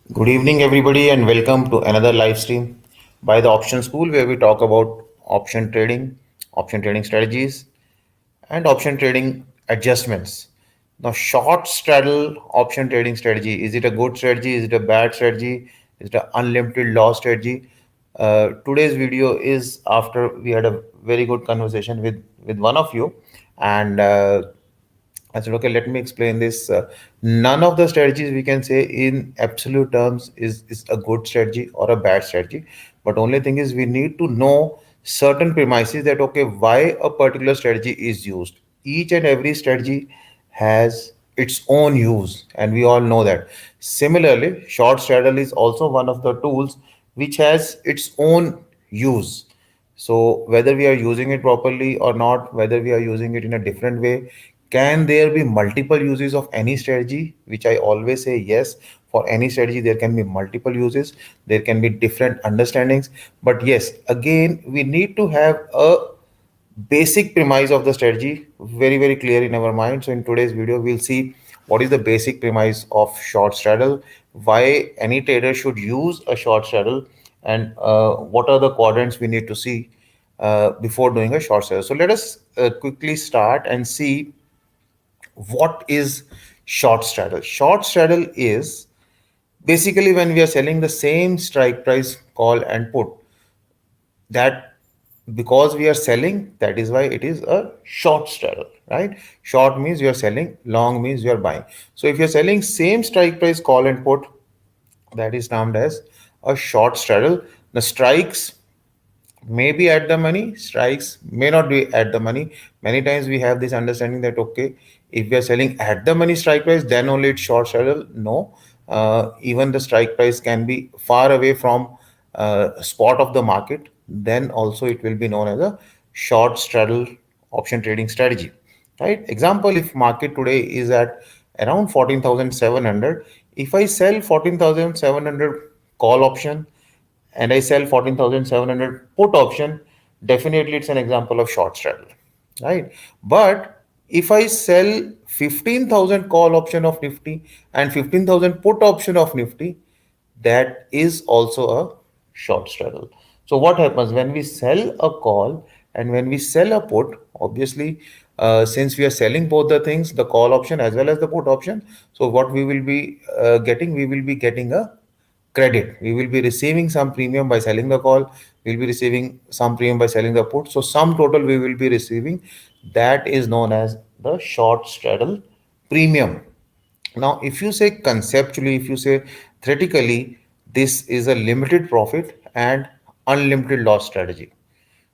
Good evening, everybody, and welcome to another live stream by the Option School, where we talk about option trading strategies, and option trading adjustments. Now, short straddle option trading strategy, is it a good strategy? Is it a bad strategy? Is it an unlimited loss strategy? Today's video is after we had a very good conversation with one of you, and I said, okay, let me explain this. None of the strategies we can say in absolute terms is a good strategy or a bad strategy. But only thing is we need to know certain premises that, okay, why a particular strategy is used. Each and every strategy has its own use, and we all know that. Similarly, short straddle is also one of the tools which has its own use. So whether we are using it properly or not, whether we are using it in a different way, can there be multiple uses of any strategy? Which I always say yes. For any strategy, there can be multiple uses. There can be different understandings. But yes, again, we need to have a basic premise of the strategy very clear in our mind. So in today's video we'll see what is the basic premise of short straddle, why any trader should use a short straddle, and what are the quadrants we need to see before doing a short straddle. So let us quickly start and see what is short straddle. Short straddle is basically when we are selling the same strike price call and put, that because we are selling, that is why it is a short straddle, right? Short means you are selling, long means you are buying. So if you're selling same strike price call and put, that is termed as a short straddle. The strikes may be at the money, strikes may not be at the money. Many times we have this understanding that, okay, if we are selling at the money strike price, then only it's short straddle. No, even the strike price can be far away from spot of the market, then also it will be known as a short straddle option trading strategy, right? Example, if market today is at around 14,700, if I sell 14,700 call option and I sell 14,700 put option, definitely it's an example of short straddle, right? But if I sell 15,000 call option of Nifty and 15,000 put option of Nifty, that is also a short straddle. So what happens when we sell a call and when we sell a put? Obviously, since we are selling both the things, the call option as well as the put option, so what we will be getting, we will be getting a credit. We will be receiving some premium by selling the call. We'll be receiving some premium by selling the put. So sum total we will be receiving. That is known as the short straddle premium. Now, if you say conceptually, if you say theoretically, this is a limited profit and unlimited loss strategy,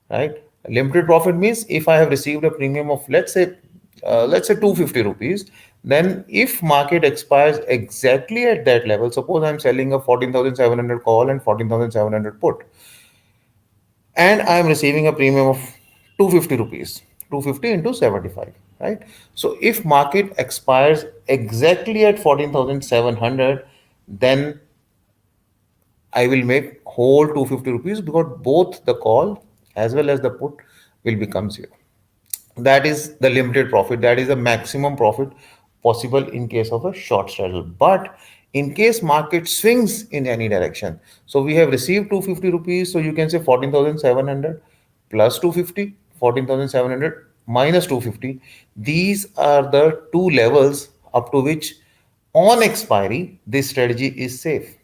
right? Limited profit means if I have received a premium of let's say 250 rupees, then if market expires exactly at that level, suppose I'm selling a 14,700 call and 14,700 put, and I am receiving a premium of 250 rupees, 250 into 75, right? So if market expires exactly at 14,700, then I will make whole 250 rupees because both the call as well as the put will become zero. That is the limited profit. That is the maximum profit possible in case of a short straddle. But in case market swings in any direction, so we have received 250 rupees, so you can say 14,700 plus 250, 14,700 minus 250. These are the two levels up to which on expiry this strategy is safe,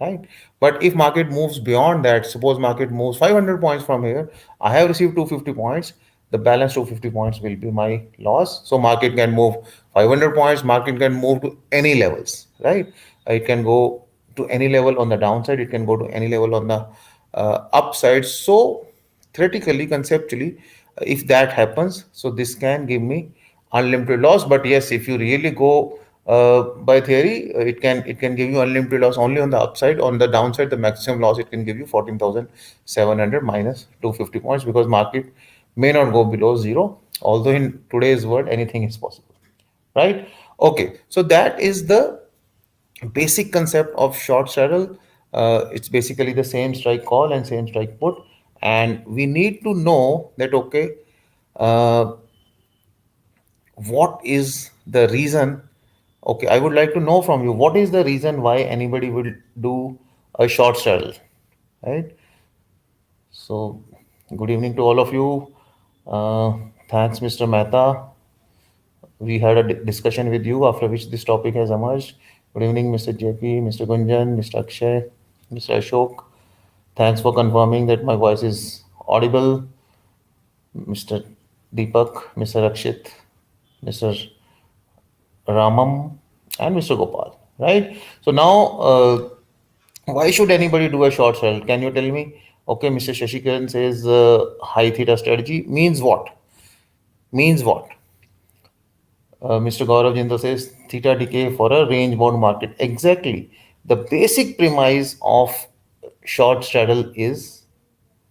right? But if market moves beyond that, suppose market moves 500 points from here, I have received 250 points, the balance 250 points will be my loss. So market can move 500 points, market can move to any levels, right? It can go to any level on the downside, it can go to any level on the upside. So theoretically, conceptually, if that happens, so this can give me unlimited loss. But yes, if you really go by theory, it can give you unlimited loss only on the upside. On the downside, the maximum loss it can give you 14,700 minus 250 points, because market may not go below zero. Although in today's world, anything is possible, right? Okay, so that is the basic concept of short straddle. It's basically the same strike call and same strike put, and we need to know that, okay, uh, what is the reason Okay, I would like to know from you what is the reason why anybody will do a short straddle, right? So, good evening to all of you. Thanks, Mr. Mehta. We had a discussion with you after which this topic has emerged. Good evening, Mr. JP, Mr. Gunjan, Mr. Akshay, Mr. Ashok. Thanks for confirming that my voice is audible. Mr. Deepak, Mr. Rakshit, Mr. Ramam, and Mr. Gopal. Right? So now, why should anybody do a short sell? Can you tell me? Okay, Mr. Shashikaran says high theta strategy means what? Means what? Mr. Gaurav Jindal says theta decay for a range bound market. Exactly. The basic premise of short straddle is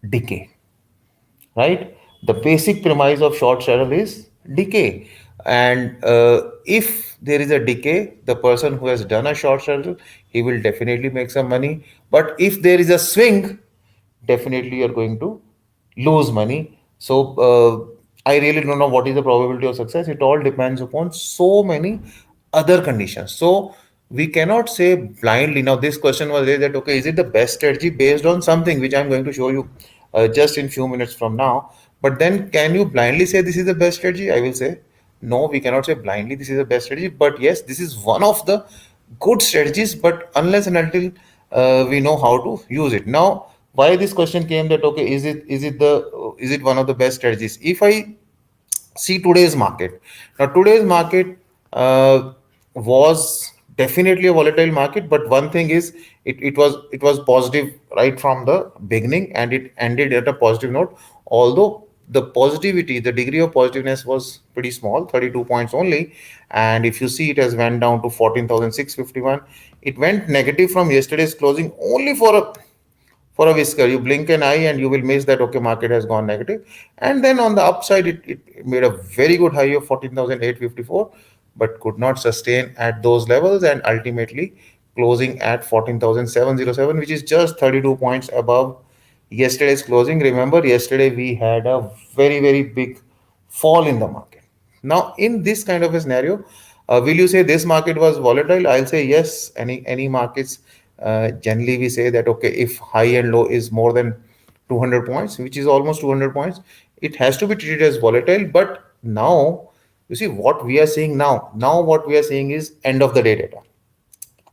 decay, right? The basic premise of short straddle is decay. And if there is a decay, the person who has done a short straddle, he will definitely make some money. But if there is a swing, definitely you're going to lose money. So I really don't know what is the probability of success. It all depends upon so many other conditions. So we cannot say blindly. Now this question was raised that okay, is it the best strategy based on something which I'm going to show you just in few minutes from now. But then can you blindly say this is the best strategy? I will say no, we cannot say blindly this is the best strategy. But yes, this is one of the good strategies, but unless and until we know how to use it. Now why this question came that okay, is it one of the best strategies? If I see today's market, now today's market was definitely a volatile market, but one thing is it was positive right from the beginning and it ended at a positive note, although the positivity, the degree of positiveness was pretty small, 32 points only. And if you see, it has went down to 14,651. It went negative from yesterday's closing only for a whisker. You blink an eye and you will miss that okay, market has gone negative. And then on the upside, it made a very good high of 14,854, but could not sustain at those levels and ultimately closing at 14,707, which is just 32 points above yesterday's closing. Remember, yesterday we had a very, very big fall in the market. Now, in this kind of a scenario, will you say this market was volatile? I'll say yes. Any markets, generally we say that okay, if high and low is more than 200 points, which is almost 200 points, it has to be treated as volatile. But now, you see what we are seeing now. Now, what we are seeing is end of the day data.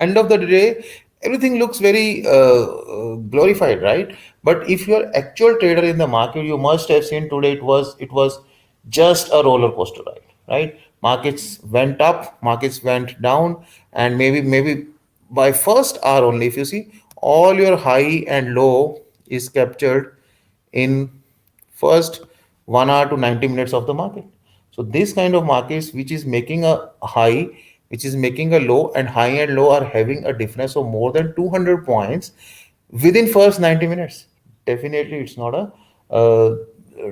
End of the day, everything looks very glorified, right? But if you're actual trader in the market, you must have seen today it was just a roller coaster ride, right? Markets went up, markets went down, and maybe by first hour only, if you see, all your high and low is captured in first 1 hour to 90 minutes of the market. So this kind of markets which is making a high, which is making a low, and high and low are having a difference of more than 200 points within first 90 minutes. Definitely it's not a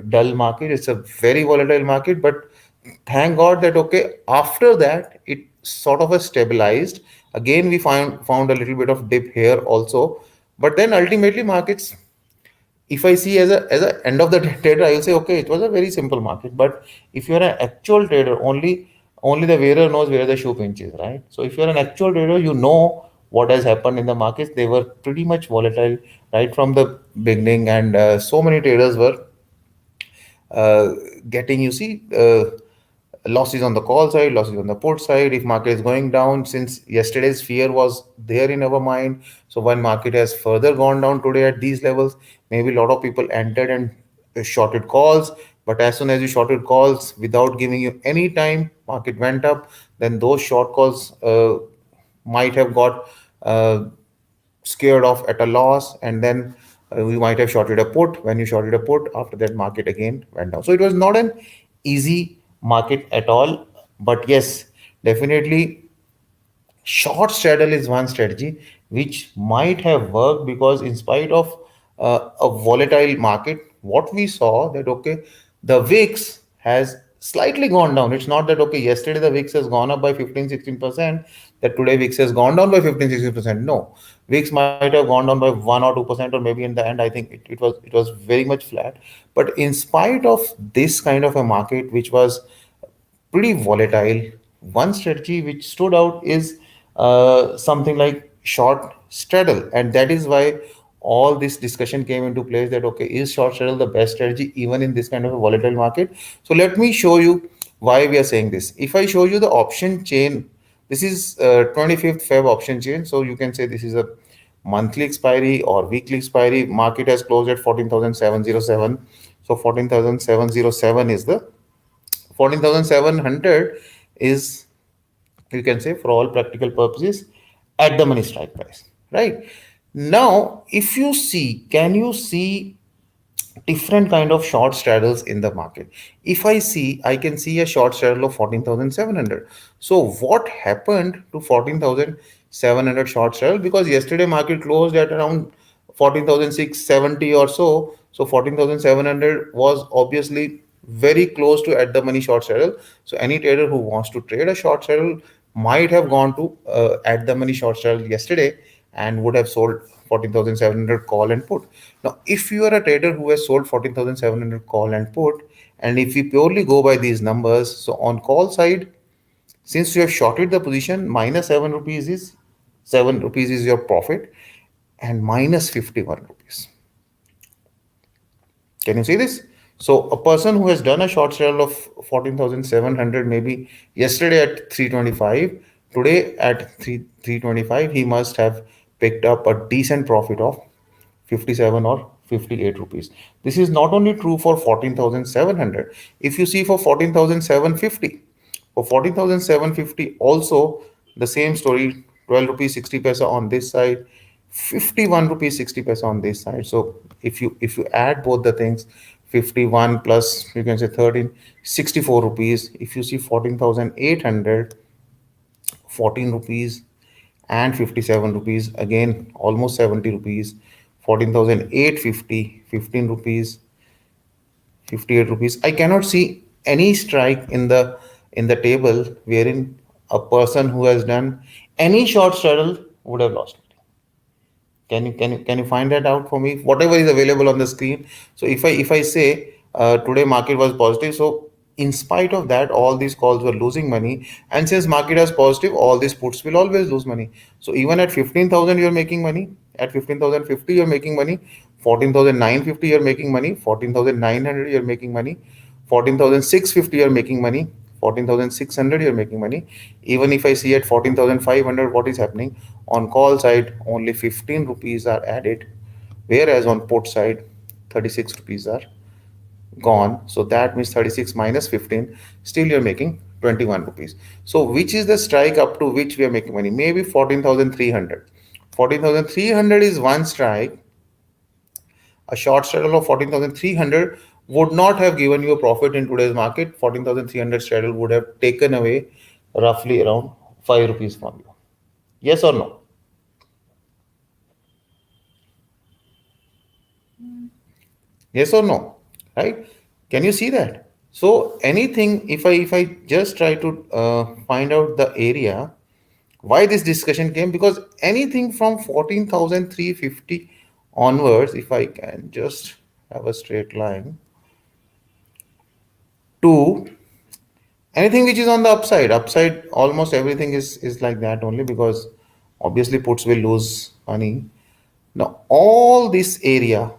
dull market. It's a very volatile market, but thank God that okay, after that it sort of a stabilized. Again, we found a little bit of dip here also, but then ultimately markets, if I see as a end of the trader, I will say okay, it was a very simple market. But if you're an actual trader, only the wearer knows where the shoe pinches, right? So if you're an actual trader, you know what has happened in the markets. They were pretty much volatile right from the beginning, and so many traders were uh, getting, you see, losses on the call side, losses on the put side. If market is going down, since yesterday's fear was there in our mind, so when market has further gone down today at these levels, maybe a lot of people entered and shorted calls. But as soon as you shorted calls without giving you any time, market went up. Then those short calls might have got scared off at a loss, and then you might have shorted a put. When you shorted a put, after that market again went down. So it was not an easy market at all. But yes, definitely short straddle is one strategy which might have worked, because in spite of a volatile market, what we saw that okay, the VIX has slightly gone down. It's not that okay, yesterday the VIX has gone up by 15-16%, that today VIX has gone down by 15-16%. No, VIX might have gone down by 1 or 2%, or maybe in the end I think it was very much flat. But in spite of this kind of a market which was pretty volatile, one strategy which stood out is something like short straddle, and that is why all this discussion came into place that okay, is short straddle the best strategy even in this kind of a volatile market? So let me show you why we are saying this. If I show you the option chain, this is 25th Feb option chain, so you can say this is a monthly expiry or weekly expiry. Market has closed at 14,707. So 14,707 is the 14,700 is, you can say, for all practical purposes, at the money strike price, right? Now if you see, can you see different kind of short straddles in the market? If I see, I can see a short straddle of 14,700. So what happened to 14,700 short straddle? Because yesterday market closed at around 14,670 or so. So 14,700 was obviously very close to at the money short straddle. So any trader who wants to trade a short straddle might have gone to at the money short straddle yesterday and would have sold 14,700 call and put. Now, if you are a trader who has sold 14,700 call and put, and if we purely go by these numbers, so on call side, since you have shorted the position, minus 7 rupees is 7 rupees is your profit, and minus 51 rupees. Can you see this? So a person who has done a short sale of 14,700 maybe yesterday at 325, today at 325, he must have picked up a decent profit of 57 or 58 rupees. This is not only true for 14,700. If you see for 14,750, for 14,750 also the same story, 12 rupees 60 paisa on this side, 51 rupees 60 paisa on this side. So if you add both the things, 51 plus you can say 13, 64 rupees. If you see 14,800, 14 rupees and 57 rupees, again almost 70 rupees. 14,850, 15 rupees, 58 rupees. I cannot see any strike in the table wherein a person who has done any short straddle would have lost. Can you find that out for me? Whatever is available on the screen. So if I say today market was positive, so in spite of that, all these calls were losing money. And since market is positive, all these puts will always lose money. So even at 15,000 you're making money. At 15,050 you're making money. 14,950 you're making money. 14,900 you're making money. 14,650 you're making money. 14,600 you're making money. Even if I see at 14,500, what is happening? On call side, only 15 rupees are added, whereas on put side, 36 rupees are gone. So that means 36 minus 15, still you're making 21 rupees. So which is the strike up to which we are making money? Maybe 14,300. 14,300 is one strike. A short straddle of 14,300 would not have given you a profit in today's market. 14,300 straddle would have taken away roughly around 5 rupees from you. Yes or no? Yes or no? Right? Can you see that? So anything, if I just try to find out the area why this discussion came, because anything from 14,350 onwards, if I can just have a straight line to anything which is on the upside, almost everything is like that only, because obviously puts will lose money. Now all this area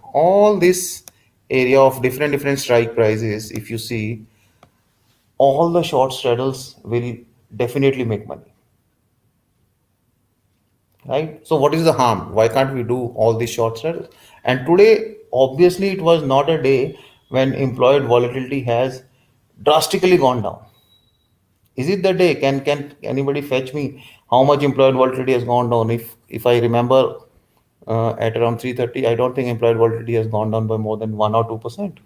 of different strike prices, if you see, all the short straddles will definitely make money, right? So what is the harm? Why can't we do all these short straddles? And today, obviously, it was not a day when employed volatility has drastically gone down. Is it the day? Can anybody fetch me how much employed volatility has gone down? If I remember, at around 3:30, I don't think employed volatility has gone down by more than 1 or 2%,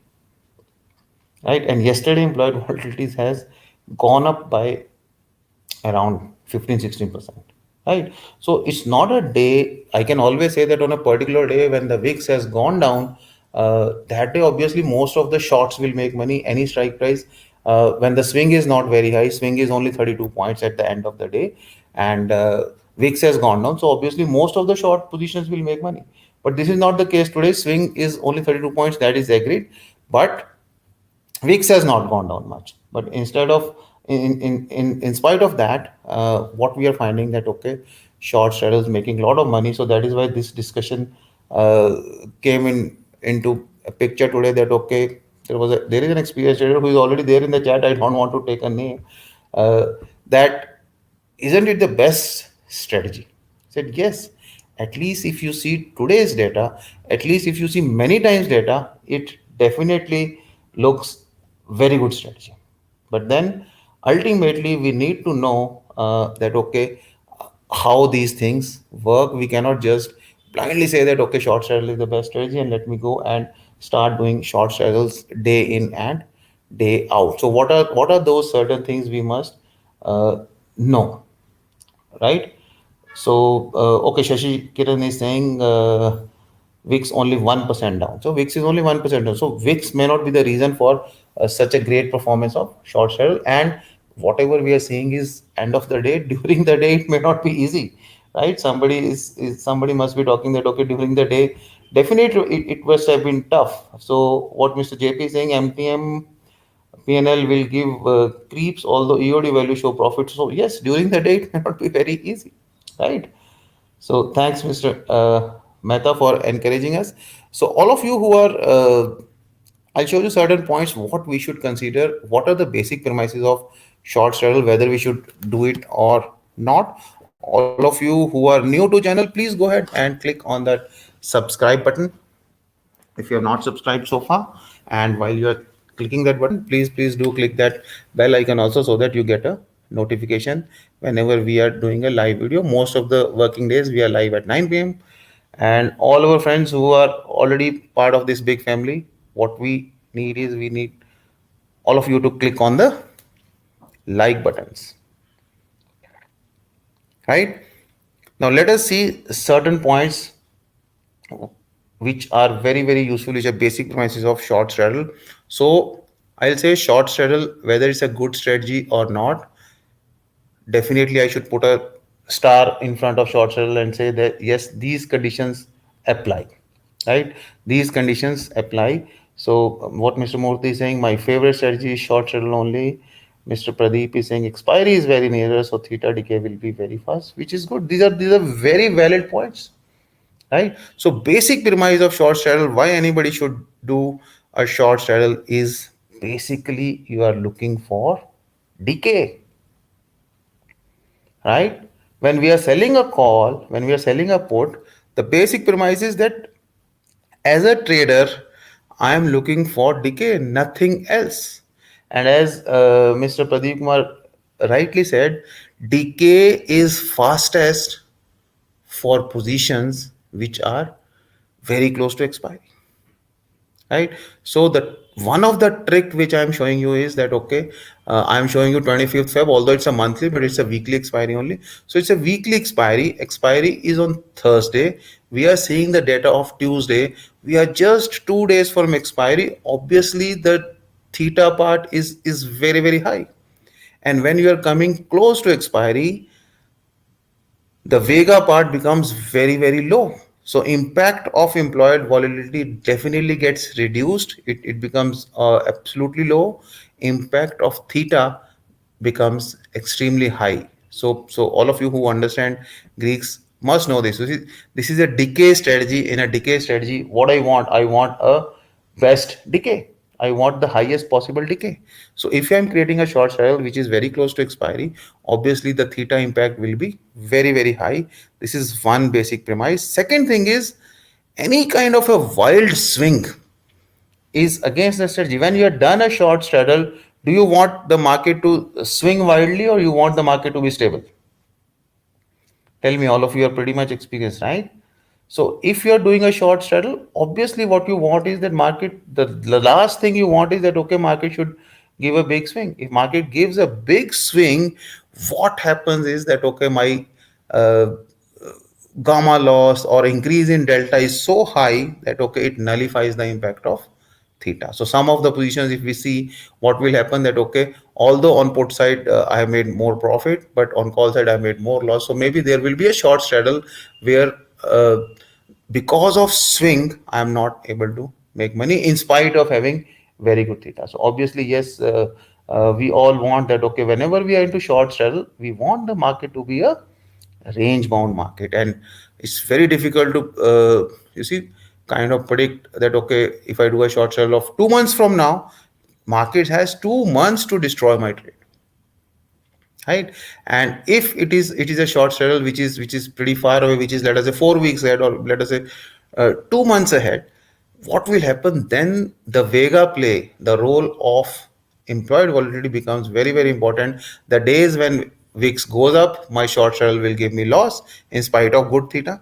right? And yesterday employed volatility has gone up by around 15-16%, right? So it's not a day. I can always say that on a particular day when the VIX has gone down, that day obviously most of the shorts will make money. Any strike price, when the swing is not very high, swing is only 32 points at the end of the day, and VIX has gone down, so obviously most of the short positions will make money. But this is not the case today. Swing is only 32 points, that is agreed, but VIX has not gone down much. But instead of In spite of that, what we are finding that okay, short straddles making a lot of money. So that is why this discussion uh, came into a picture today. That okay, there is an experienced trader who is already there in the chat. I don't want to take a name. Uh, that isn't it the best strategy? I said yes. At least if you see today's data, at least if you see many times data, it definitely looks very good strategy. But then ultimately we need to know that okay, how these things work. We cannot just blindly say that okay, short straddle is the best strategy and let me go and start doing short straddles day in and day out. So what are those certain things we must know, right? So, okay, Shashi Kiran is saying VIX only 1% down. So, VIX is only 1% down. So, VIX may not be the reason for such a great performance of short sell. And whatever we are seeing is end of the day, during the day, it may not be easy, right? Somebody must be talking that, okay, during the day, definitely it must have been tough. So, what Mr. JP is saying, MTM PNL will give creeps, although EOD value show profit. So yes, during the day it may not be very easy, right? So thanks, Mr. Mehta, for encouraging us. So all of you who are, I'll show you certain points what we should consider. What are the basic premises of short straddle, whether we should do it or not. All of you who are new to channel, please go ahead and click on that subscribe button if you have not subscribed so far, and while you are clicking that button, please do click that bell icon also, so that you get a notification whenever we are doing a live video. Most of the working days we are live at 9 p.m. And all our friends who are already part of this big family, what we need all of you to click on the like buttons, right? Now let us see certain points which are very useful, which are basic premises of short straddle. So I'll say short straddle, whether it's a good strategy or not, definitely I should put a star in front of short straddle and say that yes, these conditions apply, right? These conditions apply. So what Mr. Murthy is saying, my favorite strategy is short straddle only. Mr. Pradeep is saying expiry is very near, so theta decay will be very fast, which is good. These are very valid points, right? So basic premise of short straddle, why anybody should do a short straddle, is basically you are looking for decay, right? When we are selling a call, when we are selling a put, the basic premise is that as a trader I am looking for decay, nothing else. And as Mr. Pradeep Kumar rightly said, decay is fastest for positions which are very close to expiry, right? So the one of the trick which I am showing you is that okay, I am showing you 25th Feb, although it's a monthly, but it's a weekly expiry only. So it's a weekly expiry is on Thursday. We are seeing the data of Tuesday. We are just 2 days from expiry. Obviously the theta part is very high, and when you are coming close to expiry, the vega part becomes very low. So impact of employed volatility definitely gets reduced. It becomes absolutely low. Impact of theta becomes extremely high. So all of you who understand Greeks must know this. This is a decay strategy. In a decay strategy, what I want a best decay. I want the highest possible decay. So if I'm creating a short straddle which is very close to expiry, obviously the theta impact will be very high. This is one basic premise. Second thing is, any kind of a wild swing is against the strategy. When you are done a short straddle, do you want the market to swing wildly or you want the market to be stable? Tell me, all of you are pretty much experienced, right? So if you are doing a short straddle, obviously what you want is that market, the last thing you want is that okay, market should give a big swing. If market gives a big swing, what happens is that okay, my uh, gamma loss or increase in delta is so high that okay, it nullifies the impact of theta. So some of the positions, if we see, what will happen that okay, although on put side I have made more profit, but on call side I have made more loss. So maybe there will be a short straddle where uh, because of swing I am not able to make money in spite of having very good theta. So obviously yes, We all want that, okay, whenever we are into short straddle, we want the market to be a range bound market, and it's very difficult to you see kind of predict that, okay, if I do a short straddle of 2 months from now, market has 2 months to destroy my trade, right? And if it is a short straddle which is pretty far away, which is, let us say, 4 weeks ahead, or let us say 2 months ahead, what will happen then? The vega play, the role of employed volatility becomes very very important. The days when VIX goes up, my short straddle will give me loss in spite of good theta.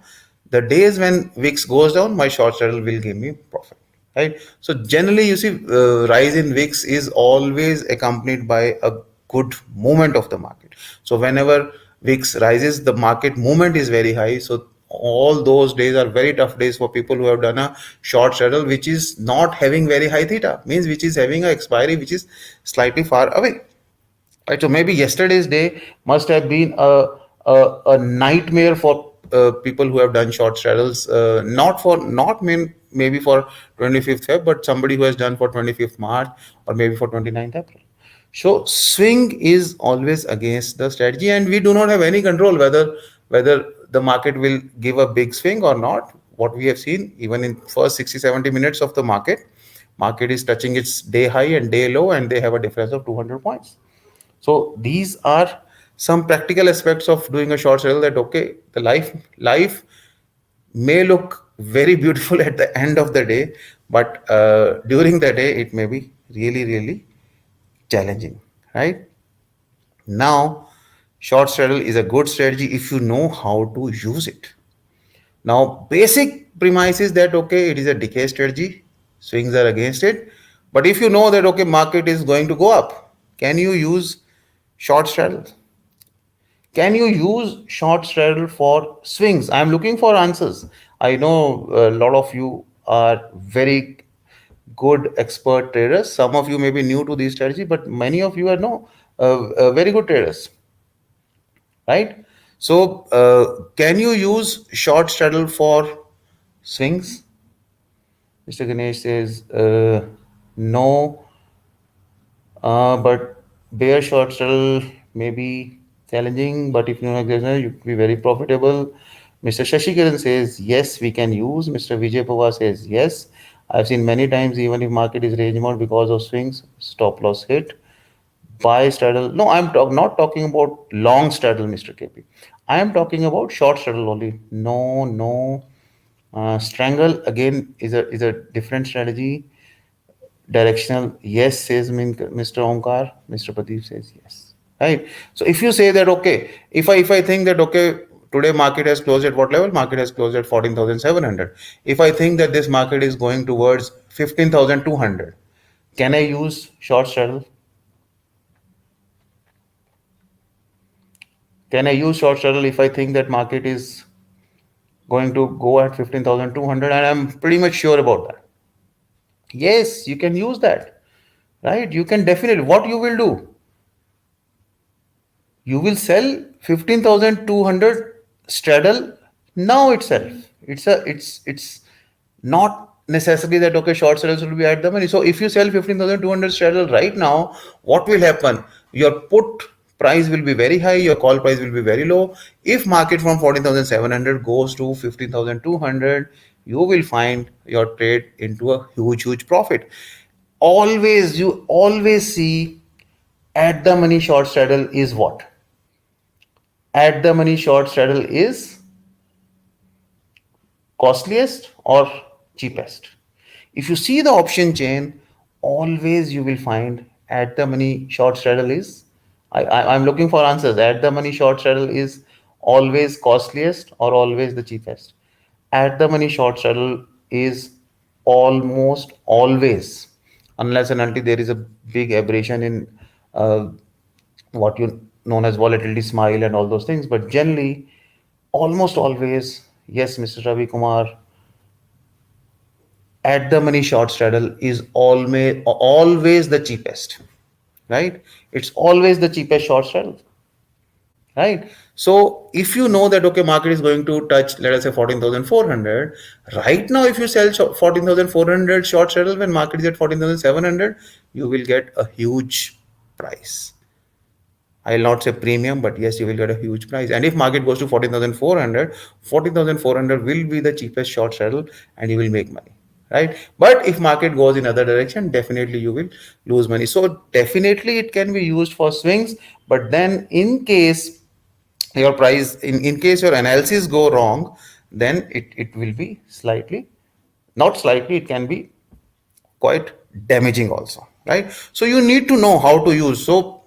The days when VIX goes down, my short straddle will give me profit, right? So generally, you see, rise in VIX is always accompanied by a good movement of the market. So whenever VIX rises, the market movement is very high. So all those days are very tough days for people who have done a short straddle which is not having very high theta, means which is having a expiry which is slightly far away. Right, so maybe yesterday's day must have been a nightmare for people who have done short straddles, maybe for 25th Feb, but somebody who has done for 25th March, or maybe for 29th April. So swing is always against the strategy, and we do not have any control whether the market will give a big swing or not. What we have seen, even in first 60-70 minutes of the market is touching its day high and day low, and they have a difference of 200 points. So these are some practical aspects of doing a short sale, that, okay, the life may look very beautiful at the end of the day, but during the day it may be really really challenging, right? Now, short straddle is a good strategy if you know how to use it. Now, basic premise is that, okay, it is a decay strategy, swings are against it. But if you know that, okay, market is going to go up, can you use short straddle? Can you use short straddle for swings? I'm looking for answers. I know a lot of you are very good expert traders. Some of you may be new to this strategy, but many of you are no very good traders, right? So, can you use short straddle for swings? Mr. Ganesh says no, but bear short straddle may be challenging, but if you know exactly, you could be very profitable. Mr. Shashikiran says yes, we can use. Mr. Vijay Pawar says yes. I've seen many times, even if market is range mode, because of swings, stop loss hit. Buy straddle. No, not talking about long straddle, Mr. KP. I am talking about short straddle only. No, no. Strangle again is a different strategy. Directional, yes, says Mr. Omkar. Mr. Pradeep says yes. Right. So if you say that, okay, if I think that, okay, today market has closed at what level? Market has closed at 14,700. If I think that this market is going towards 15,200, can I use short straddle? Can I use short straddle if I think that market is going to go at 15,200, and I'm pretty much sure about that? Yes, you can use that, right? You can definitely. What you will do? You will sell 15,200 straddle now itself. It's not necessary that, okay, short sellers will be at the money. So if you sell 15,200 straddle right now, what will happen? Your put price will be very high, your call price will be very low. If market from 14,700 goes to 15,200, you will find your trade into a huge profit. You always see at the money short straddle is what? At the money short straddle is costliest or cheapest. If you see the option chain, always you will find at the money short straddle is, I'm looking for answers. At the money short straddle is always costliest or always the cheapest. At the money short straddle is almost always, unless and until there is a big aberration in uh, what you known as volatility smile and all those things, but generally, almost always, yes, Mr. Ravi Kumar, at the money short straddle is always the cheapest, right? It's always the cheapest short straddle, right? So if you know that, okay, market is going to touch, let us say, 14,400, right now if you sell 14,400 short straddle when market is at 14,700, you will get a huge price. I'll not say premium, but yes, you will get a huge price. And if market goes to 14,400, 14,400 will be the cheapest short straddle and you will make money, right? But if market goes in other direction, definitely you will lose money. So definitely it can be used for swings, but then in case your price, in case your analysis go wrong, then it will be slightly, not slightly, it can be quite damaging also, right? So you need to know how to use. So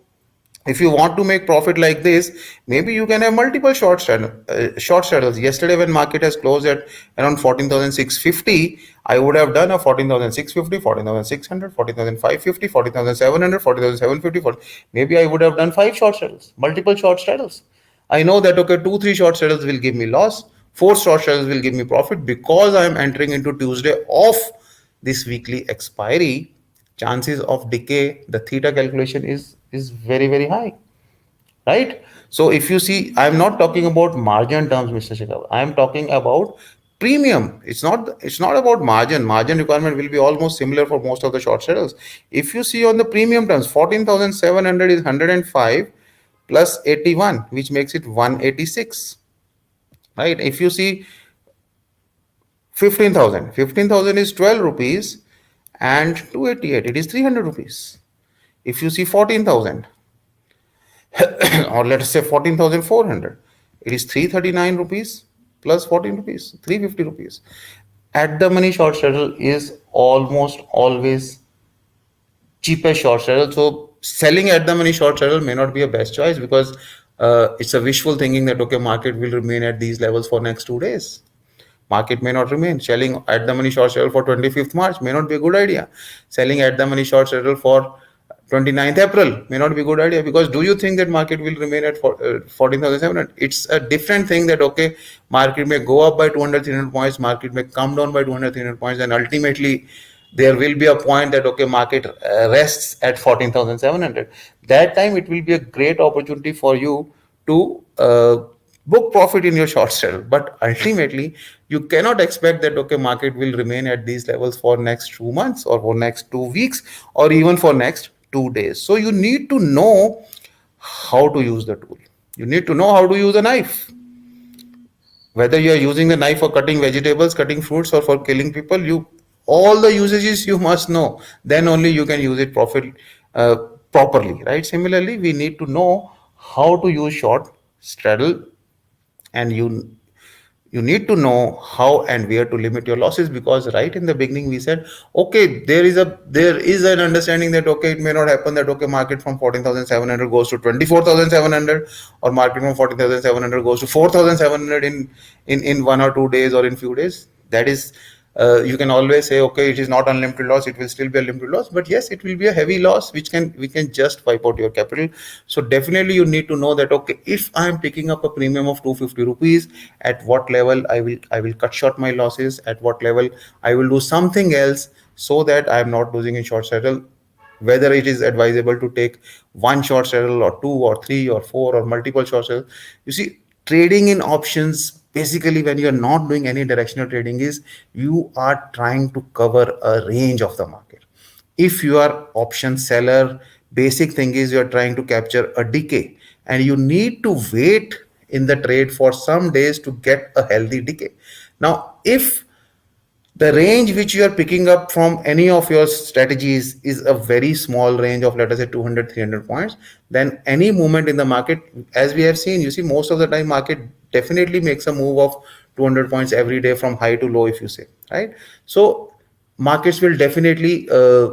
if you want to make profit like this, maybe you can have multiple short straddles. Yesterday when market has closed at around 14,650, I would have done a 14,650, 14,600, 14,550, 14,700, 14,750. Maybe I would have done five short straddles, multiple short straddles. I know that okay, two, three short straddles will give me loss, four short straddles will give me profit because I am entering into Tuesday of this weekly expiry. Chances of decay, the theta calculation is very very high, right? So if you see, I'm not talking about margin terms, Mr. Shekhar. I am talking about premium. It's not about margin requirement will be almost similar for most of the short sellers. If you see on the premium terms, 14,700 is 105 plus 81, which makes it 186, right? If you see 15,000 is 12 rupees and 288, it is 300 rupees. If you see 14,000, or let us say 14,400, it is 339 rupees plus 14 rupees, 350 rupees. At the money short straddle is almost always cheapest short straddle. So selling at the money short straddle may not be a best choice because it's a wishful thinking that okay, market will remain at these levels for next 2 days. Market may not remain. Selling at the money short straddle for 25th March may not be a good idea. Selling at the money short straddle for 29th April may not be a good idea, because do you think that market will remain at 14,700? It's a different thing that okay, market may go up by 200 300 points, market may come down by 200 300 points, and ultimately there will be a point that okay, market rests at 14,700. That time it will be a great opportunity for you to book profit in your short straddle. But ultimately you cannot expect that okay, market will remain at these levels for next 2 months or for next 2 weeks or even for next 2 days. So you need to know how to use the tool. You need to know how to use a knife. Whether you are using the knife for cutting vegetables, cutting fruits, or for killing people, you all the usages you must know. Then only you can use it uh, properly, right? Similarly, we need to know how to use short straddle, and you need to know how and where to limit your losses, because right in the beginning we said okay, there is an understanding that okay, it may not happen that okay, market from 14,700 goes to 24,700, or market from 14,700 goes to 4,700 in 1 or 2 days or in few days. That is, you can always say okay, it is not unlimited loss, it will still be a limited loss, but yes, it will be a heavy loss which can we can just wipe out your capital. So definitely you need to know that okay, if I am picking up a premium of 250 rupees, at what level I will cut short my losses, at what level I will do something else so that I am not losing in short settle. Whether it is advisable to take one short settle or two or three or four or multiple short settle. You see, trading in options, basically when you are not doing any directional trading, is you are trying to cover a range of the market. If you are option seller, basic thing is you are trying to capture a decay, and you need to wait in the trade for some days to get a healthy decay. Now if the range which you are picking up from any of your strategies is a very small range of, let us say, 200 300 points, then any movement in the market, as we have seen, you see, most of the time market definitely makes a move of 200 points every day from high to low, if you say, right? So markets will definitely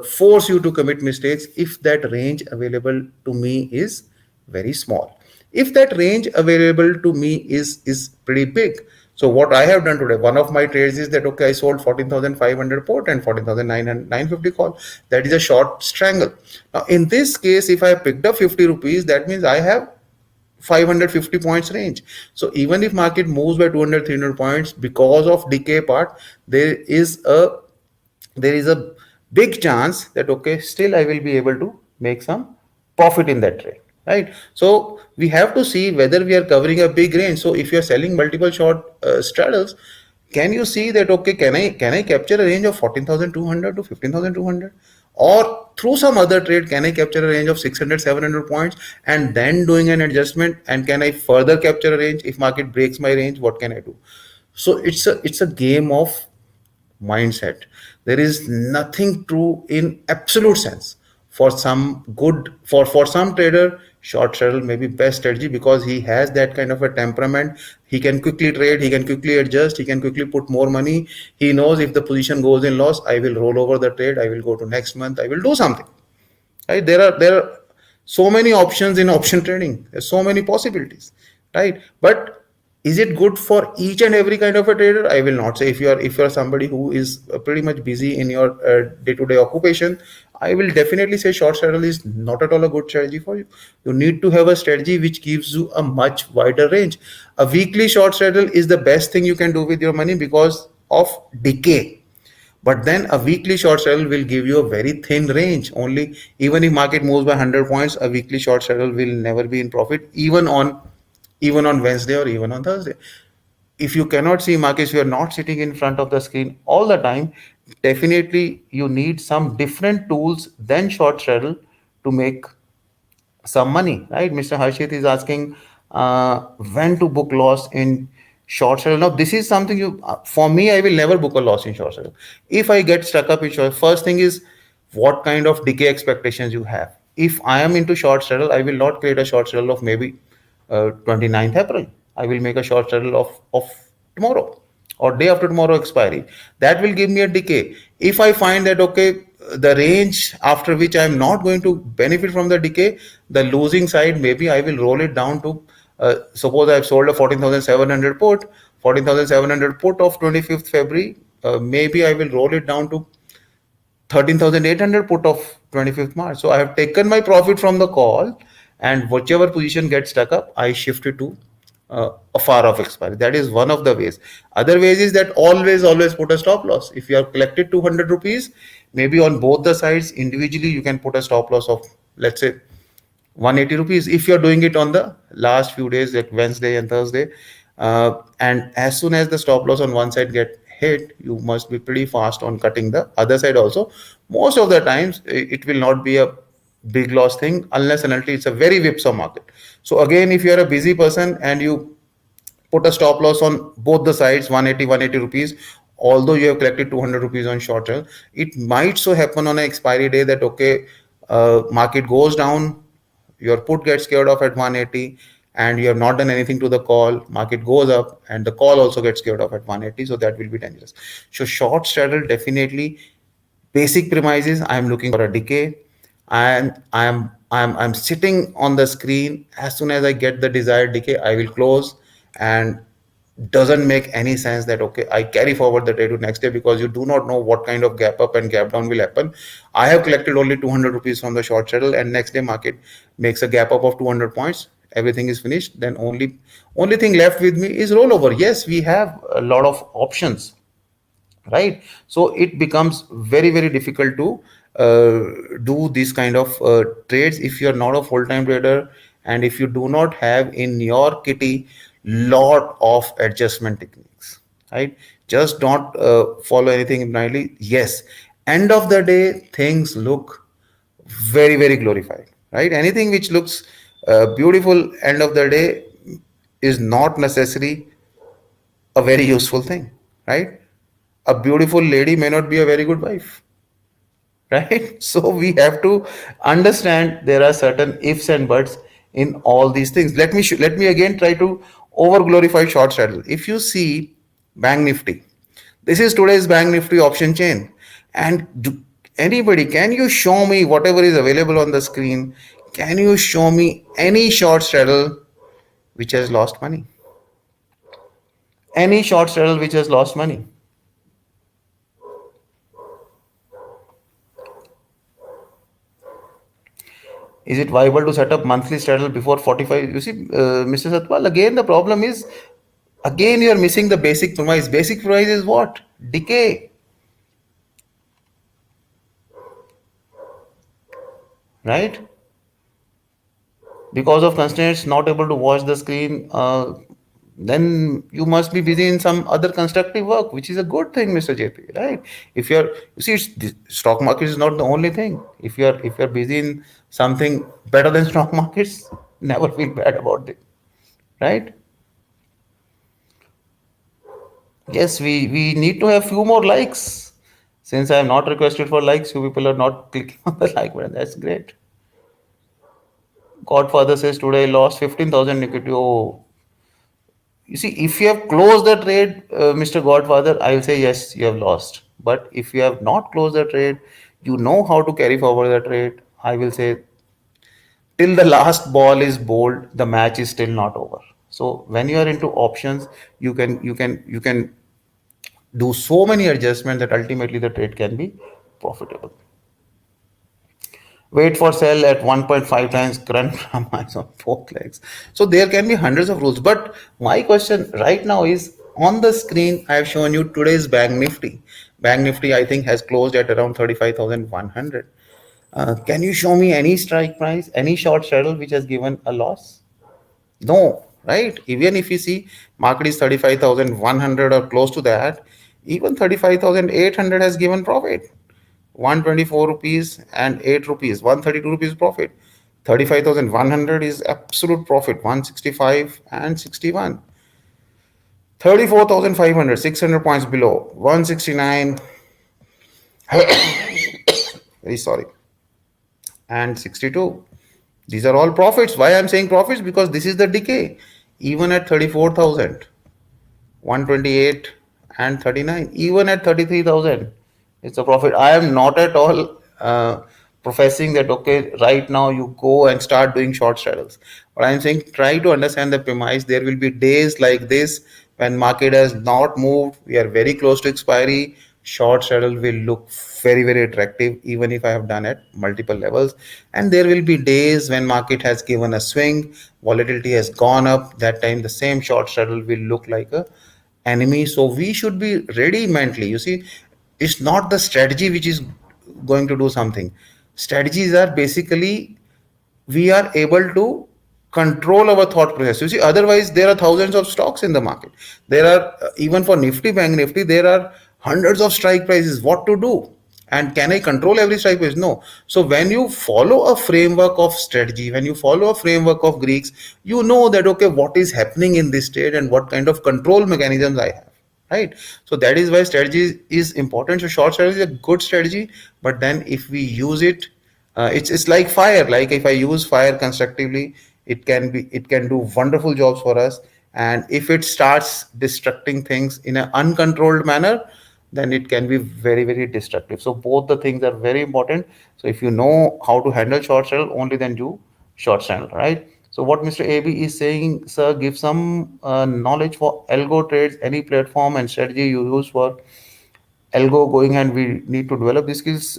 force you to commit mistakes if that range available to me is very small. If that range available to me is pretty big, so what I have done today, one of my trades is that okay, I sold 14,500 put and 14,950 call. That is a short strangle. Now in this case, if I picked up 50 rupees, that means I have 550 points range. So even if market moves by 200 300 points, because of decay part, there is a big chance that okay, still I will be able to make some profit in that trade, right? So we have to see whether we are covering a big range. So if you are selling multiple short straddles, can you see that okay, can I capture a range of 14,200 to 15,200, or through some other trade, can I capture a range of 600, 700 points and then doing an adjustment? And can I further capture a range? If market breaks my range, what can I do? So it's a game of mindset. There is nothing true in absolute sense. For some trader, short straddle may be best strategy because he has that kind of a temperament. He can quickly trade, he can quickly adjust, he can quickly put more money. He knows if the position goes in loss, I will roll over the trade, I will go to next month, I will do something. Right, there are so many options in option trading. There's so many possibilities, right? But is it good for each and every kind of a trader? I will not say. If you are somebody who is pretty much busy in your day-to-day occupation, I will definitely say short strategy is not at all a good strategy for you. You need to have a strategy which gives you a much wider range. A weekly short strategy is the best thing you can do with your money because of decay. But then a weekly short straddle will give you a very thin range. Only even if market moves by 100 points, a weekly short straddle will never be in profit, even on Wednesday or even on Thursday. If you cannot see markets, you are not sitting in front of the screen all the time. Definitely, you need some different tools than short straddle to make some money, right? Mr. Harshit is asking when to book loss in short sale. Now, this is something for me, I will never book a loss in short sale. If I get stuck up in short, first thing is what kind of decay expectations you have. If I am into short straddle, I will not create a short straddle of maybe 29th April. I will make a short straddle of tomorrow or day after tomorrow expiry. That will give me a decay. If I find that, okay, the range after which I am not going to benefit from the decay, the losing side, maybe I will roll it down to, suppose I've sold a 14,700 put, 14,700 put of 25th February, maybe I will roll it down to 13,800 put of 25th March. So I have taken my profit from the call, and whichever position gets stuck up, I shift it to a far off expiry. That is one of the ways. Other ways is that always put a stop loss. If you have collected 200 rupees, maybe on both the sides individually, you can put a stop loss of, let's say, 180 rupees if you're doing it on the last few days like Wednesday and Thursday. And as soon as the stop loss on one side get hit, you must be pretty fast on cutting the other side also. Most of the times it will not be a big loss thing unless and until it's a very whipsaw market. So again, if you're a busy person and you put a stop loss on both the sides, 180 rupees, although you have collected 200 rupees on short term, it might so happen on an expiry day that, okay, market goes down, your put gets scared off at 180, and you have not done anything to the call, market goes up and the call also gets scared off at 180, so that will be dangerous. So short straddle, definitely basic premises, I'm looking for a decay, and I'm sitting on the screen. As soon as I get the desired decay, I will close. And doesn't make any sense that, okay, I carry forward the trade to next day, because you do not know what kind of gap up and gap down will happen. I have collected only 200 rupees from the short settle, and next day market makes a gap up of 200 points, everything is finished. Then only thing left with me is rollover. Yes, we have a lot of options, right? So it becomes very difficult to do these kind of trades if you're not a full-time trader, and if you do not have in your kitty lot of adjustment techniques, right? Just don't follow anything blindly. Yes, end of the day things look very glorified, right? Anything which looks beautiful end of the day is not necessary a very useful thing, right? A beautiful lady may not be a very good wife, right? So we have to understand there are certain ifs and buts in all these things. Let me again try to over glorify short straddle. If you see bank nifty, this is today's bank nifty option chain, and anybody, can you show me whatever is available on the screen, can you show me any short straddle which has lost money, any short straddle which has lost money? Is it viable to set up monthly straddle before 45? You see, Mr. Satpal, again, the problem is, again, you are missing the basic premise. Basic premise is what? Decay, right? Because of constraints, not able to watch the screen. then you must be busy in some other constructive work, which is a good thing, Mr. JP, right? If you're, you see, the stock market is not the only thing. If you're busy in something better than stock markets, never feel bad about it, right? Yes, we need to have few more likes. Since I am not requested for likes, you people are not clicking on the like button. That's great. Godfather says today I lost 15,000 equity. Oh, you see, if you have closed the trade, Mr. Godfather, I will say yes, you have lost. But if you have not closed the trade, you know how to carry forward the trade. I will say till the last ball is bowled, the match is still not over. So when you are into options, you can do so many adjustments that ultimately the trade can be profitable. Wait for sell at 1.5 times current price on both legs. So there can be hundreds of rules. But my question right now is, on the screen, I have shown you today's Bank Nifty. Bank Nifty, I think, has closed at around 35,100. Can you show me any strike price, any short straddle which has given a loss? No, right? Even if you see market is 35,100 or close to that, even 35,800 has given profit. 124 rupees and 8 rupees, 132 rupees profit. 35,100 is absolute profit, 165 and 61. 34,500, 600 points below, 169, very sorry, and 62. These are all profits. Why I'm saying profits? Because this is the decay. Even at 34,000, 128 and 39, even at 33,000, it's a profit. I am not at all professing that okay, right now you go and start doing short straddles, but I'm saying try to understand the premise. There will be days like this when market has not moved, we are very close to expiry. Short straddle will look very attractive even if I have done at multiple levels. And there will be days when market has given a swing, volatility has gone up. That time the same short straddle will look like a enemy. So we should be ready mentally. You see, it's not the strategy which is going to do something. Strategies are basically, we are able to control our thought process. You see, otherwise there are thousands of stocks in the market. There are even for Nifty, Bank Nifty, there are hundreds of strike prices. What to do? And can I control every strike price? No. So when you follow a framework of strategy, when you follow a framework of Greeks, you know that okay, what is happening in this trade and what kind of control mechanisms I have, right? So that is why strategy is important. So short strategy is a good strategy, but then if we use it, it's like fire. Like if I use fire constructively, it can do wonderful jobs for us. And if it starts destructing things in an uncontrolled manner, then it can be very destructive. So both the things are very important. So if you know how to handle short straddle, only then do short straddle, right? So what Mr. AB is saying, sir, give some knowledge for algo trades, any platform and strategy you use for algo going, and we need to develop these skills.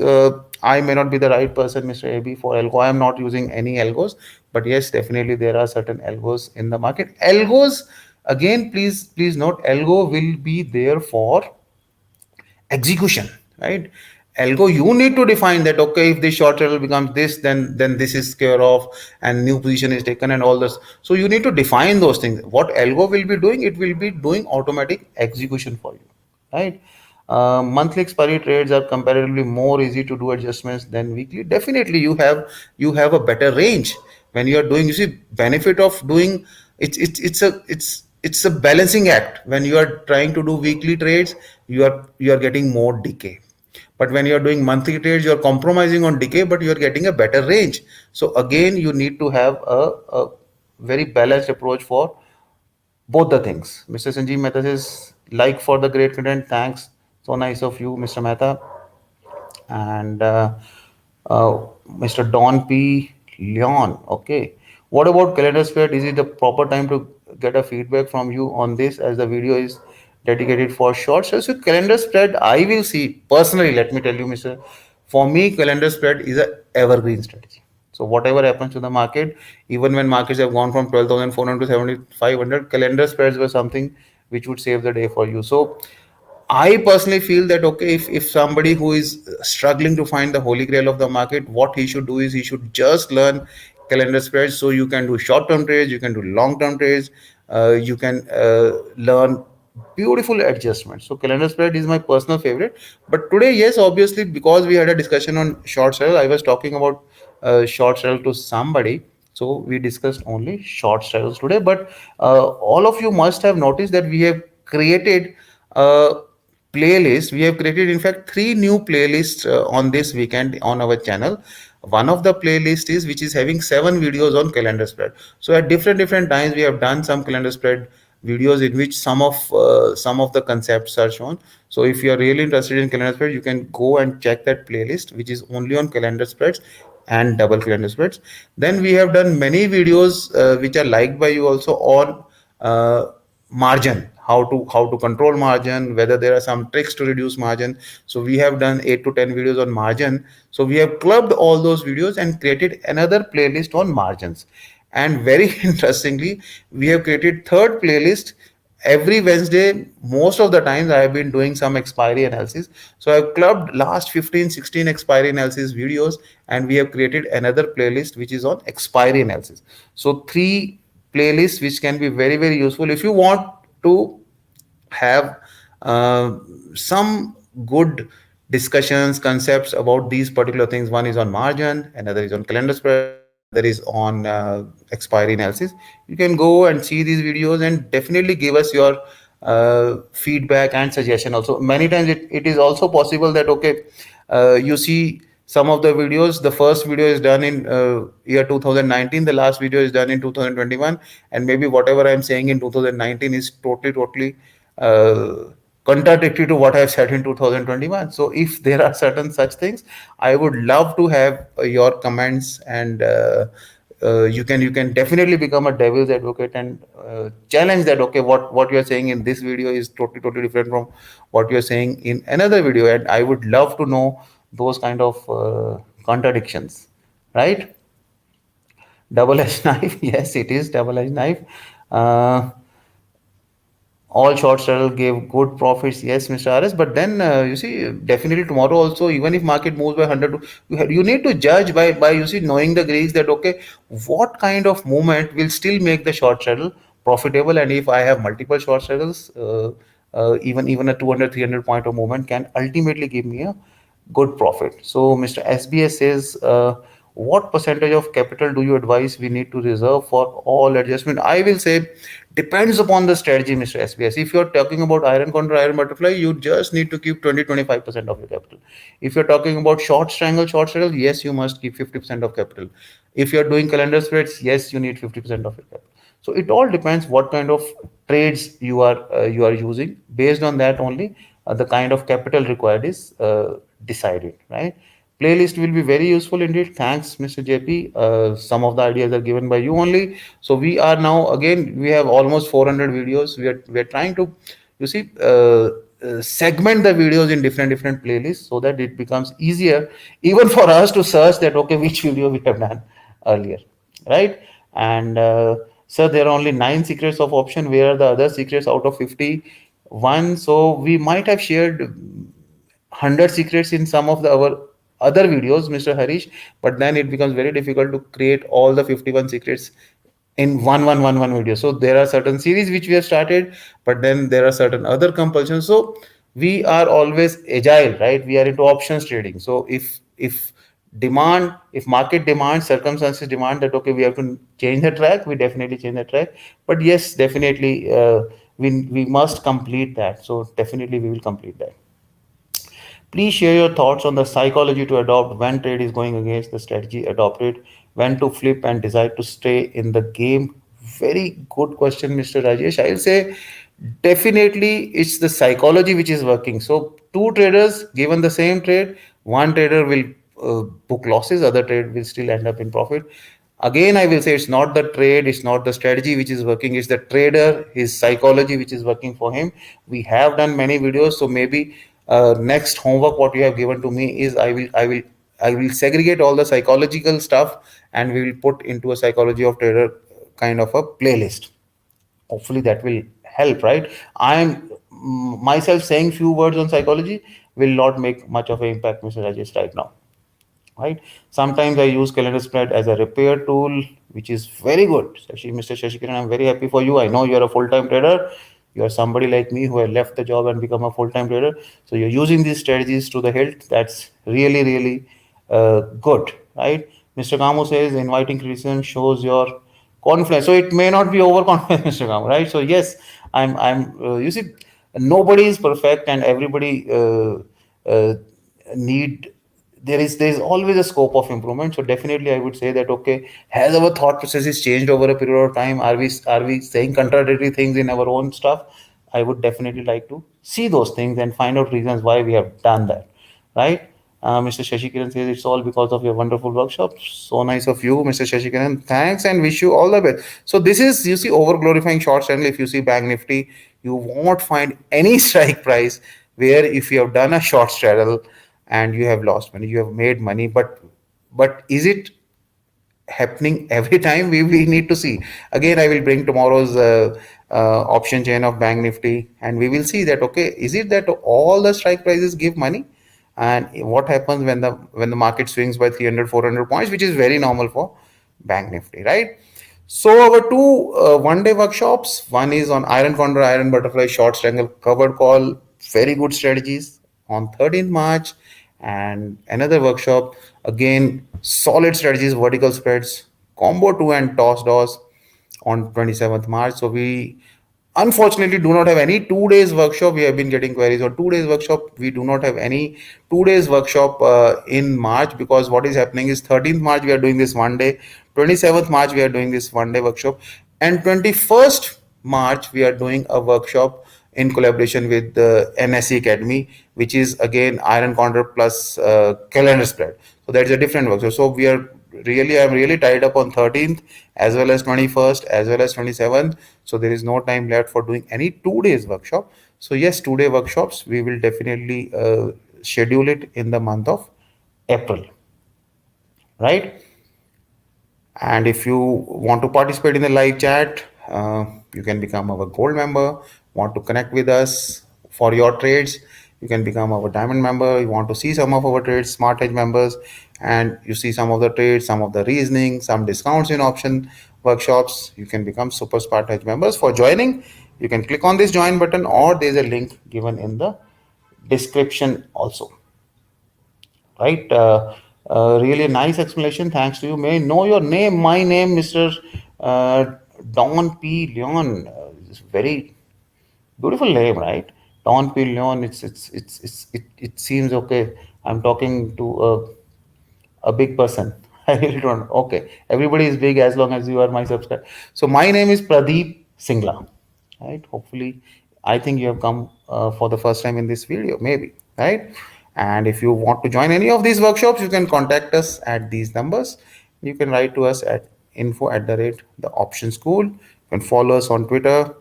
I may not be the right person, Mr. AB, for algo. I am not using any algos, but yes, definitely there are certain algos in the market. Algos, again, please note, algo will be there for execution, right? Algo, you need to define that okay, if this short trail becomes this, then this is square off and new position is taken and all this. So you need to define those things. What algo will be doing, it will be doing automatic execution for you, right? Monthly expiry trades are comparatively more easy to do adjustments than weekly. Definitely you have a better range when you are doing. You see, benefit of doing, it's a balancing act. When you are trying to do weekly trades, you are getting more decay. But when you are doing monthly trades, you are compromising on decay, but you are getting a better range. So again, you need to have a very balanced approach for both the things. Mr. Sanjeev Mehta says, like for the great content, thanks. So nice of you, Mr. Mehta. And Mr. Don P. Leon. Okay. What about calendar spread? Is it the proper time to get a feedback from you on this, as the video is dedicated for short? So calendar spread, I will see personally. Let me tell you, Mr. For me, calendar spread is a evergreen strategy. So whatever happens to the market, even when markets have gone from 12,400 to 7,500, calendar spreads were something which would save the day for you. So I personally feel that okay, if somebody who is struggling to find the holy grail of the market, what he should do is he should just learn calendar spreads. So you can do short term trades, you can do long term trades. you can learn beautiful adjustments. So calendar spread is my personal favorite. But today, yes, obviously, because we had a discussion on short straddle, I was talking about short straddle to somebody. So we discussed only short straddles today. But all of you must have noticed that we have created a playlist. We have created, in fact, three new playlists on this weekend on our channel. One of the playlist is which is having 7 videos on calendar spread. So at different times we have done some calendar spread videos in which some of the concepts are shown. So if you are really interested in calendar spread, you can go and check that playlist, which is only on calendar spreads and double calendar spreads. Then we have done many videos which are liked by you also on uh, margin, how to control margin, whether there are some tricks to reduce margin. So we have done 8 to 10 videos on margin. So we have clubbed all those videos and created another playlist on margins. And very interestingly, we have created third playlist every Wednesday. Most of the times I have been doing some expiry analysis. So I've clubbed last 15, 16 expiry analysis videos, and we have created another playlist which is on expiry analysis. So three playlists which can be very useful if you want to have uh, some good discussions, concepts about these particular things. One is on margin, another is on calendar spread, another is on expiry analysis. You can go and see these videos and definitely give us your feedback and suggestion. Also, many times it is also possible that okay, you see some of the videos, the first video is done in year 2019, the last video is done in 2021, and maybe whatever I'm saying in 2019 is totally uh, contradictory to what I've said in 2021. So if there are certain such things, I would love to have your comments, and you can definitely become a devil's advocate and challenge that okay, what you're saying in this video is totally different from what you're saying in another video, and I would love to know those kind of contradictions, right? Double-edged knife. Yes, it is double-edged knife. uh, all short straddle gave good profits, yes, Mr. RS. But then you see, definitely tomorrow also, even if market moves by 100, you need to judge by you see knowing the Greeks that okay, what kind of movement will still make the short straddle profitable. And if I have multiple short straddles, even a 200 300 point of movement can ultimately give me a good profit. So Mr. SBS says, what percentage of capital do you advise we need to reserve for all adjustment? I will say depends upon the strategy, Mr. SBS. If you're talking about iron contra iron butterfly, you just need to keep 20-25% of your capital. If you're talking about short strangle, yes, you must keep 50% of capital. If you're doing calendar spreads, yes, you need 50% of your capital. So it all depends what kind of trades you are using. Based on that only, the kind of capital required is decided, right? Playlist will be very useful indeed. Thanks, Mr. JP. Some of the ideas are given by you only. So we are now again, we have almost 400 videos. We are trying to, you see, segment the videos in different playlists so that it becomes easier even for us to search that okay, which video we have done earlier, right? And so there are only 9 secrets of option. Where are the other secrets out of 51? So we might have shared 100 secrets in some of our other videos, Mr. Harish, but then it becomes very difficult to create all the 51 secrets in one video. So there are certain series which we have started, but then there are certain other compulsions. So we are always agile, right? We are into options trading. So if market demands, circumstances demand that okay, we have to change the track, we definitely change the track. But yes, definitely we must complete that. So definitely we will complete that. Please share your thoughts on the psychology to adopt when trade is going against the strategy adopted, when to flip and decide to stay in the game. Very good question, Mr. Rajesh. I'll say definitely it's the psychology which is working. So, two traders given the same trade, one trader will book losses, other trade will still end up in profit. Again, I will say it's not the trade, it's not the strategy which is working, it's the trader, his psychology which is working for him. We have done many videos, so maybe next homework what you have given to me is I will segregate all the psychological stuff and we will put into a psychology of trader kind of a playlist. Hopefully that will help, right? I'm myself saying few words on psychology will not make much of an impact, Mr. Rajesh, right now. right? Sometimes I use calendar spread as a repair tool, which is very good. Mr. Shashikiran, I'm very happy for you. I know you're a full-time trader. You're somebody like me who had left the job and become a full-time trader. So you're using these strategies to the hilt. That's really, really good, right? Mr. Kamo says inviting criticism shows your confidence. So it may not be overconfident, Mr. Kamo, right? So yes, you see, nobody is perfect and everybody need there is always a scope of improvement. So definitely I would say that, okay, has our thought processes changed over a period of time? Are we saying contradictory things in our own stuff? I would definitely like to see those things and find out reasons why we have done that, right? Mr. Shashikiran says it's all because of your wonderful workshop. So nice of you, Mr. Shashikiran. Thanks and wish you all the best. So this is, you see, over glorifying short channel. If you see Bank Nifty, you won't find any strike price where if you have done a short straddle and you have lost money, you have made money, but is it happening every time? We need to see. Again, I will bring tomorrow's option chain of Bank Nifty, and we will see that, okay, is it that all the strike prices give money, and what happens when the market swings by 300 400 points, which is very normal for Bank Nifty, right? So our two one-day workshops, one is on iron condor, iron butterfly, short strangle, covered call, very good strategies on 13th March, and another workshop again, solid strategies, vertical spreads, combo two and toss dos on 27th March. So we unfortunately do not have any 2 days workshop. We have been getting queries on 2 days workshop. We do not have any 2 days workshop in March, because what is happening is 13th March we are doing this one day, 27th March we are doing this one day workshop, and 21st March we are doing a workshop in collaboration with the NSE Academy, which is again iron condor plus calendar spread. So that's a different workshop. So I'm really tied up on 13th as well as 21st as well as 27th. So there is no time left for doing any 2 days workshop. So yes, 2 day workshops we will definitely schedule it in the month of April, right? And if you want to participate in the live chat, you can become our gold member. Want to connect with us for your trades, you can become our diamond member. You want to see some of our trades, smart edge members, and you see some of the trades, some of the reasoning, some discounts in option workshops, you can become super smart edge members. For joining, you can click on this join button, or there's a link given in the description also, right? Really nice explanation. Thanks to you. May I know your name? My name, Mr. Uh, Don P. Leon. It's very beautiful name, right? Don P. Leon. It seems okay. I'm talking to a big person. I really don't. Okay, everybody is big as long as you are my subscriber. So my name is Pradeep Singla, right? Hopefully, I think you have come for the first time in this video, maybe, right? And if you want to join any of these workshops, you can contact us at these numbers. You can write to us at info@the option school. You can follow us on Twitter.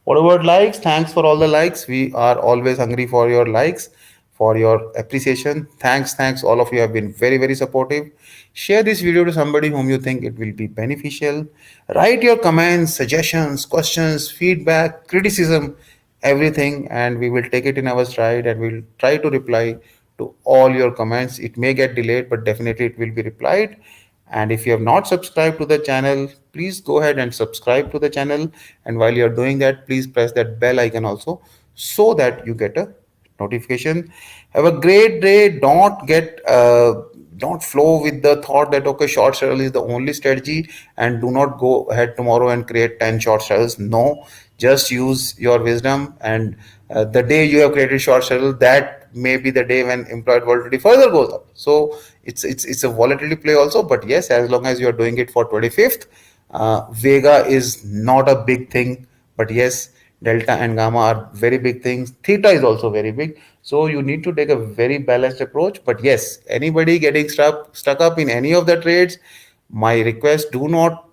What about likes? Thanks for all the likes. We are always hungry for your likes, for your appreciation. Thanks. All of you have been very, very supportive. Share this video to somebody whom you think it will be beneficial. Write your comments, suggestions, questions, feedback, criticism, everything, and we will take it in our stride and we'll try to reply to all your comments. It may get delayed, but definitely it will be replied. And if you have not subscribed to the channel, please go ahead and subscribe to the channel. And while you're doing that, please press that bell icon also, so that you get a notification. Have a great day. Don't flow with the thought that, okay, short straddle is the only strategy, and do not go ahead tomorrow and create 10 short straddles. No, just use your wisdom, and the day you have created short straddle, that may be the day when employed volatility further goes up. So it's a volatility play also. But yes, as long as you are doing it for 25th, Vega is not a big thing, but yes, delta and gamma are very big things. Theta is also very big. So you need to take a very balanced approach. But yes, anybody getting stuck up in any of the trades, my request, do not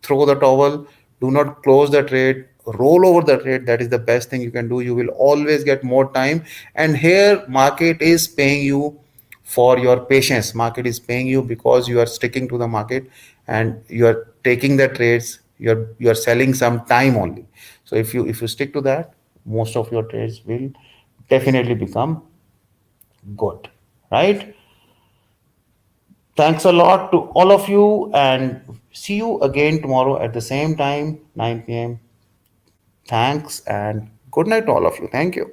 throw the towel, do not close the trade, roll over the trade. That is the best thing you can do. You will always get more time. And here market is paying you for your patience. Market is paying you because you are sticking to the market and you are taking the trades. You're selling some time only. So if you stick to that, most of your trades will definitely become good, right? Thanks a lot to all of you, and see you again tomorrow at the same time, 9 p.m. Thanks and good night to all of you. Thank you.